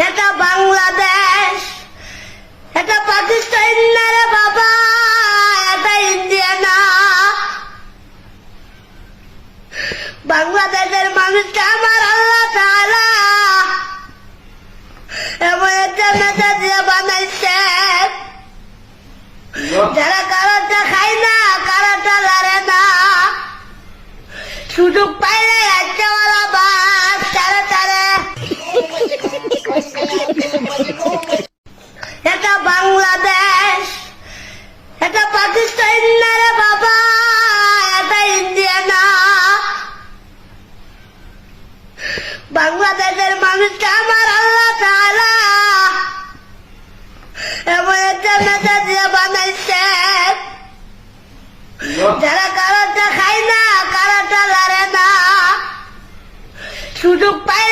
এটা বাংলাদেশ, এটা পাকিস্তান না রে বাবা, এটা ইন্ডিয়া না। বাংলাদেশের মানুষটা আমার আল্লাহ তাআলা এমন একটা নেতা দিয়ে বানাইছে, যারা কারোটা খায় না, কারোটা লড়ে না, সুযোগ পাইলে রাজ্যওয়ালা বাস তারে তারে। এটা বাংলাদেশ, এটা পাকিস্তান না রে বাবা, এটা ইন্ডিয়া না। বাংলাদেশের মানুষটা আমার আল্লাহ তাআলা এমন একটা নেতা দিয়ে বানাইছে, যারা কারোটা খায় না, কারোটা লড়ে না, সুযোগ পায়